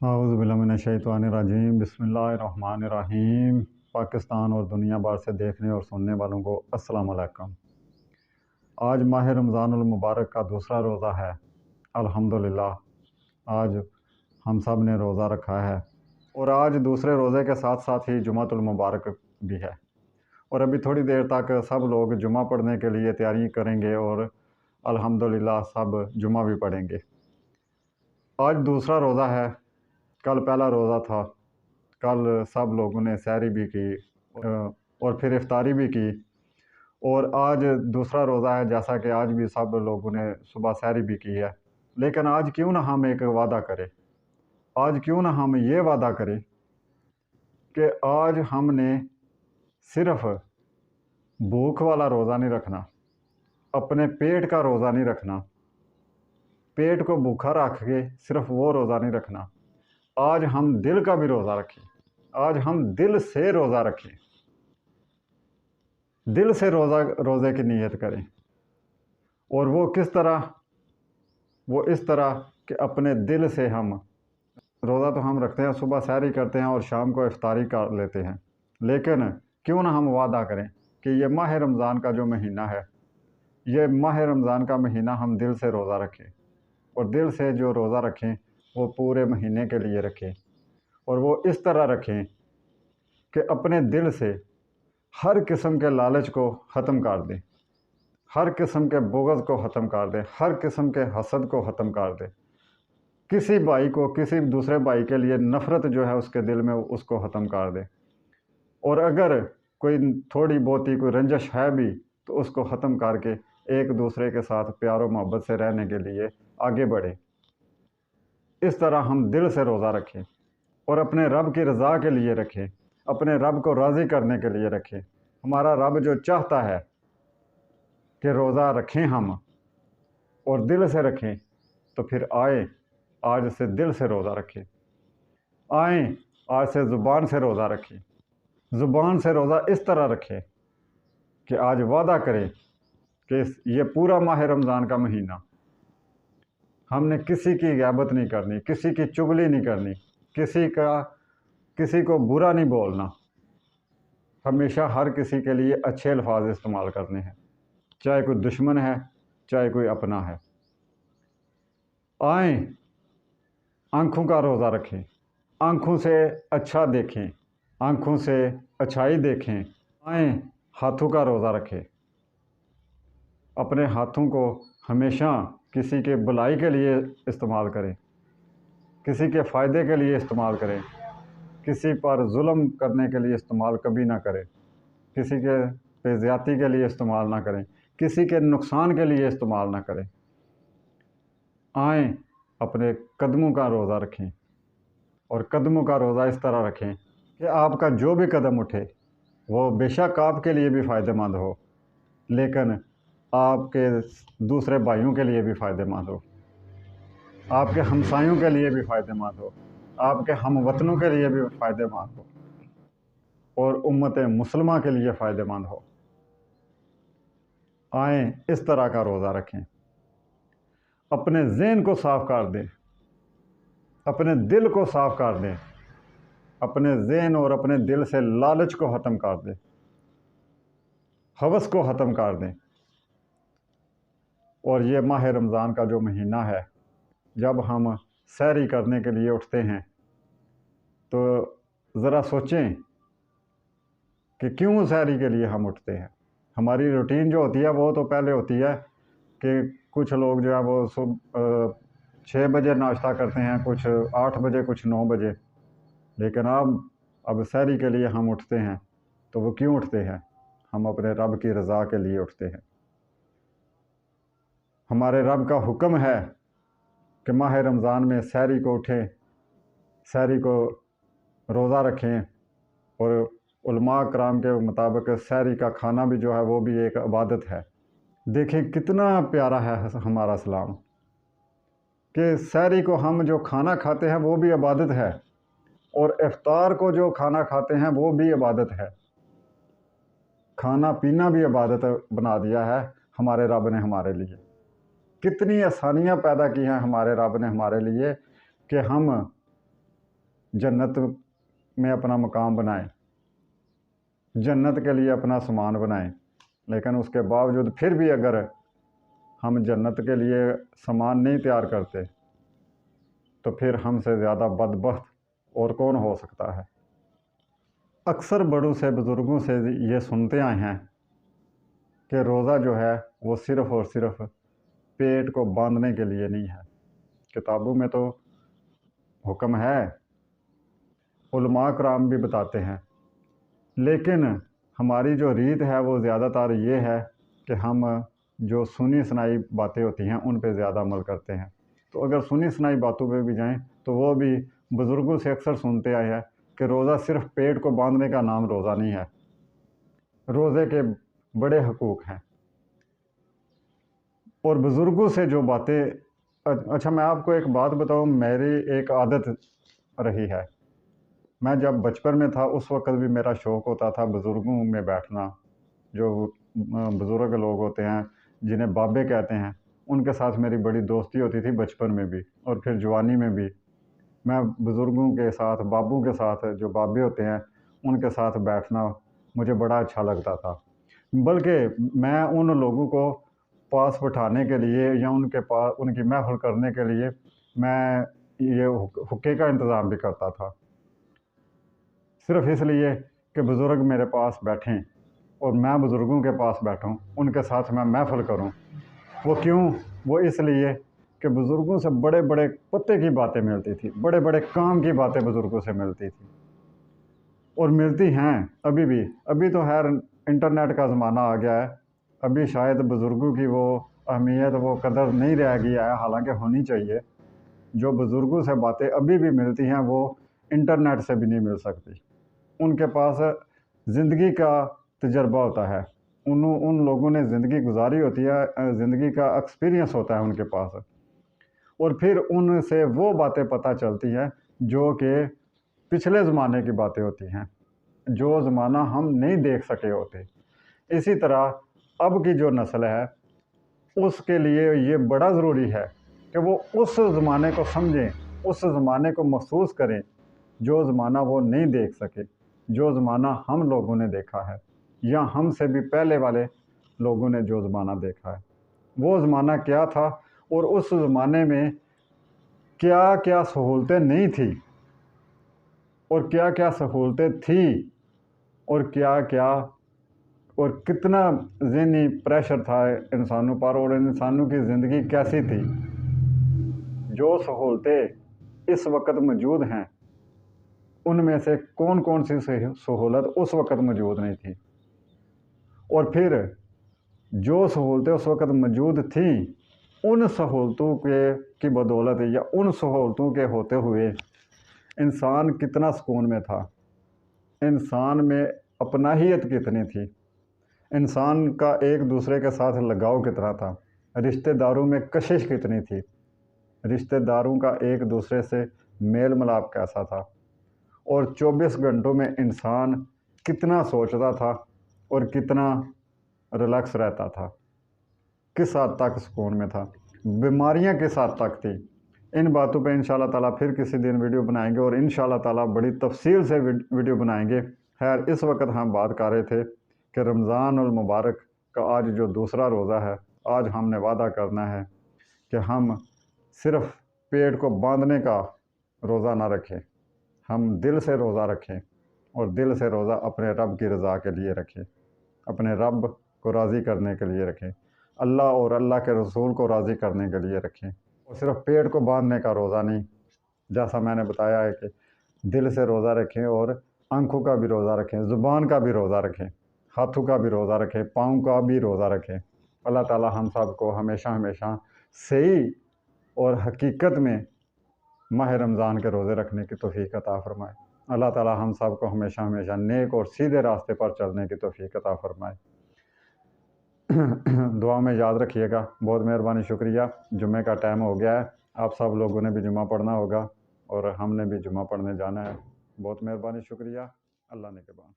औज़ुबिल्लाहिमिनश्शैतानिर्रजीम बिस्मिल्लाहिर्रहमानिर्रहीम। पाकिस्तान और दुनिया भर से देखने और सुनने वालों को अस्सलाम वालेकुम। आज माह रमज़ानुल मुबारक का दूसरा रोज़ा है। अल्हम्दुलिल्लाह आज हम सब ने रोज़ा रखा है और आज दूसरे रोज़े के साथ साथ ही जुमातुल मुबारक भी है और अभी थोड़ी देर तक सब लोग जुमा पढ़ने के लिए तैयारी करेंगे और अल्हम्दुलिल्लाह सब जुमा भी पढ़ेंगे। आज दूसरा रोज़ा है, कल पहला रोज़ा था। कल सब लोगों ने सहरी भी की और फिर इफ्तारी भी की और आज दूसरा रोज़ा है, जैसा कि आज भी सब लोगों ने सुबह सहरी भी की है। लेकिन आज क्यों ना हम एक वादा करें, आज क्यों ना हम ये वादा करें कि आज हमने सिर्फ़ भूख वाला रोज़ा नहीं रखना, अपने पेट का रोज़ा नहीं रखना, पेट को भूखा रख के सिर्फ वो रोज़ा नहीं रखना। आज हम दिल का भी रोज़ा रखें, आज हम दिल से रोज़ा रखें, दिल से रोज़े की नीयत करें। और वो किस तरह? वो इस तरह कि अपने दिल से हम रोज़ा तो हम रखते हैं, सुबह सहरी करते हैं और शाम को इफ्तारी कर लेते हैं, लेकिन क्यों ना हम वादा करें कि ये माह रमज़ान का जो महीना है, ये माह रमज़ान का महीना हम दिल से रोज़ा रखें और दिल से जो रोज़ा रखें वो पूरे महीने के लिए रखें और वो इस तरह रखें कि अपने दिल से हर किस्म के लालच को ख़त्म कर दें, हर किस्म के बुग़्ज़ को ख़त्म कर दें, हर किस्म के हसद को ख़त्म कर दें। किसी भाई को किसी दूसरे भाई के लिए नफ़रत जो है उसके दिल में, उसको ख़त्म कर दें। और अगर कोई थोड़ी बहुत ही कोई रंजिश है भी तो उसको ख़त्म करके एक दूसरे के साथ प्यार और मोहब्बत से रहने के लिए आगे बढ़े। इस तरह हम दिल से रोज़ा रखें और अपने रब की रज़ा के लिए रखें, अपने रब को राज़ी करने के लिए रखें। हमारा रब जो चाहता है कि रोज़ा रखें हम और दिल से रखें, तो फिर आए आज से दिल से रोज़ा रखें, आए आज से ज़ुबान से रोज़ा रखें, ज़ुबान से रोज़ा इस तरह रखें कि आज वादा करें कि ये पूरा माह रमज़ान का महीना हमने किसी की ग़ैबत नहीं करनी, किसी की चुगली नहीं करनी, किसी को बुरा नहीं बोलना, हमेशा हर किसी के लिए अच्छे अल्फाज इस्तेमाल करने हैं, चाहे कोई दुश्मन है चाहे कोई अपना है। आए आँखों का रोज़ा रखें, आँखों से अच्छा देखें, आँखों से अच्छाई देखें। आए हाथों का रोज़ा रखें, अपने हाथों को हमेशा किसी के भलाई के लिए इस्तेमाल करें, किसी के फ़ायदे के लिए इस्तेमाल करें, किसी पर जुल्म करने के लिए इस्तेमाल कभी ना करें, किसी के पे ज़्यादती के लिए इस्तेमाल ना करें, किसी के नुकसान के लिए इस्तेमाल ना करें। आए अपने कदमों का रोज़ा रखें और कदमों का रोज़ा इस तरह रखें कि आपका जो भी कदम उठे वो बेशक आपके लिए भी फ़ायदेमंद हो, लेकिन आपके दूसरे भाइयों के लिए भी फ़ायदेमंद हो, आपके हमसायों के लिए भी फ़ायदेमंद हो, आपके हमवतनों के लिए भी फ़ायदेमंद हो और उम्मत मुसलमा के लिए फ़ायदेमंद हो। आए इस तरह का रोज़ा रखें, अपने ज़हन को साफ़ कर दें, अपने दिल को साफ़ कर दें, अपने ज़हन और अपने दिल से लालच को ख़त्म कर दें, हवस को ख़त्म कर दें। और ये माह रमज़ान का जो महीना है, जब हम सहरी करने के लिए उठते हैं तो ज़रा सोचें कि क्यों सहरी के लिए हम उठते हैं। हमारी रूटीन जो होती है वो तो पहले होती है कि कुछ लोग जो है वो 6 बजे नाश्ता करते हैं, कुछ 8 बजे, कुछ 9 बजे, लेकिन अब सहरी के लिए हम उठते हैं तो वो क्यों उठते हैं? हम अपने रब की रज़ा के लिए उठते हैं। हमारे रब का हुक्म है कि माह रमज़ान में सहरी को उठें, सहरी को रोज़ा रखें और उलमा कराम के मुताबिक सहरी का खाना भी जो है वो भी एक इबादत है। देखें कितना प्यारा है हमारा इस्लाम कि सहरी को हम जो खाना खाते हैं वो भी इबादत है और इफ्तार को जो खाना खाते हैं वो भी इबादत है। खाना पीना भी इबादत बना दिया है हमारे रब ने हमारे लिए। कितनी आसानियाँ पैदा की हैं हमारे रब ने हमारे लिए कि हम जन्नत में अपना मकाम बनाएं, जन्नत के लिए अपना सामान बनाएं, लेकिन उसके बावजूद फिर भी अगर हम जन्नत के लिए सामान नहीं तैयार करते तो फिर हमसे ज़्यादा बदबख्त और कौन हो सकता है। अक्सर बड़ों से बुज़ुर्गों से ये सुनते आए हैं कि रोज़ा जो है वो सिर्फ़ और सिर्फ पेट को बांधने के लिए नहीं है। किताबों में तो हुक्म है, उलमा कराम भी बताते हैं, लेकिन हमारी जो रीत है वो ज़्यादातर ये है कि हम जो सुनी सुनाई बातें होती हैं उन पे ज़्यादा अमल करते हैं। तो अगर सुनी सुनाई बातों पे भी जाएं तो वो भी बुज़ुर्गों से अक्सर सुनते आए हैं कि रोज़ा सिर्फ पेट को बांधने का नाम रोज़ा नहीं है, रोज़े के बड़े हकूक़ हैं। और बुज़ुर्गों से जो बातें, अच्छा मैं आपको एक बात बताऊं, मेरी एक आदत रही है। मैं जब बचपन में था उस वक़्त भी मेरा शौक़ होता था बुज़ुर्गों में बैठना। जो बुज़ुर्ग लोग होते हैं जिन्हें बाबे कहते हैं, उनके साथ मेरी बड़ी दोस्ती होती थी बचपन में भी और फिर जवानी में भी। मैं बुज़ुर्गों के साथ, बाबू के साथ, जो बाबे होते हैं उनके साथ बैठना मुझे बड़ा अच्छा लगता था। बल्कि मैं उन लोगों को पास बिठाने के लिए या उनके पास उनकी महफ़िल करने के लिए मैं ये हुक्के का इंतज़ाम भी करता था, सिर्फ़ इसलिए कि बुज़ुर्ग मेरे पास बैठें और मैं बुज़ुर्गों के पास बैठूं, उनके साथ मैं महफ़िल करूं। वो क्यों? वो इसलिए कि बुज़ुर्गों से बड़े बड़े पत्ते की बातें मिलती थी, बड़े बड़े काम की बातें बुज़ुर्गों से मिलती थी और मिलती हैं अभी भी। अभी तो खैर इंटरनेट का ज़माना आ गया है, अभी शायद बुज़ुर्गों की वो अहमियत, वो कदर नहीं रह गई है, हालांकि होनी चाहिए। जो बुज़ुर्गों से बातें अभी भी मिलती हैं वो इंटरनेट से भी नहीं मिल सकती। उनके पास ज़िंदगी का तजर्बा होता है, उन लोगों ने ज़िंदगी गुजारी होती है, ज़िंदगी का एक्सपीरियंस होता है उनके पास, और फिर उनसे वो बातें पता चलती हैं जो कि पिछले ज़माने की बातें होती हैं, जो ज़माना हम नहीं देख सके होते। इसी तरह अब की जो नस्ल है उसके लिए ये बड़ा ज़रूरी है कि वो उस ज़माने को समझें, उस ज़माने को महसूस करें जो ज़माना वो नहीं देख सके, जो ज़माना हम लोगों ने देखा है या हमसे भी पहले वाले लोगों ने जो ज़माना देखा है। वो ज़माना क्या था और उस ज़माने में क्या क्या सहूलतें नहीं थी और क्या क्या सहूलतें थी और क्या क्या और कितना ज़हनी प्रेशर था इंसानों पर और इंसानों की ज़िंदगी कैसी थी। जो सहूलतें इस वक्त मौजूद हैं उनमें से कौन कौन सी सहूलत उस वक्त मौजूद नहीं थी, और फिर जो सहूलतें उस वक्त मौजूद थी उन सहूलतों की बदौलत या उन सहूलतों के होते हुए इंसान कितना सुकून में था, इंसान में अपनाहियत कितनी थी, इंसान का एक दूसरे के साथ लगाव कितना था, रिश्तेदारों में कशिश कितनी थी, रिश्तेदारों का एक दूसरे से मेल मिलाप कैसा था, और 24 घंटों में इंसान कितना सोचता था और कितना रिलैक्स रहता था, किस हद तक सुकून में था, बीमारियां किस हद तक थी। इन बातों पे इंशाल्लाह ताला फिर किसी दिन वीडियो बनाएंगे और इंशाल्लाह ताला बड़ी तफसील से वीडियो बनाएंगे। खैर इस वक्त हम बात कर रहे थे कि रमज़ान उल मुबारक का आज जो दूसरा रोज़ा है, आज हमने वादा करना है कि हम सिर्फ़ पेट को बांधने का रोज़ा ना रखें, हम दिल से रोज़ा रखें और दिल से रोज़ा अपने रब की रज़ा के लिए रखें, अपने रब को राज़ी करने के लिए रखें, अल्लाह और अल्लाह के रसूल को राज़ी करने के लिए रखें, और सिर्फ पेट को बांधने का रोज़ा नहीं। जैसा मैंने बताया है कि दिल से रोज़ा रखें और आँखों का भी रोज़ा रखें, ज़ुबान का भी रोज़ा रखें, हाथों का भी रोज़ा रखें, पाँव का भी रोज़ा रखें। अल्लाह ताला हम सब को हमेशा हमेशा सही और हकीकत में माह रमज़ान के रोज़े रखने की तौफ़ीक अता फ़रमाए। अल्लाह ताला हम सब को हमेशा हमेशा नेक और सीधे रास्ते पर चलने की तौफ़ीक अता फ़रमाए। दुआ में याद रखिएगा। बहुत मेहरबानी, शुक्रिया। जुम्मे का टाइम हो गया है, आप सब लोगों ने भी जुम्मा पढ़ना होगा और हमने भी जुम्मा पढ़ने जाना है। बहुत मेहरबानी, शुक्रिया। अल्लाह ने के बाद।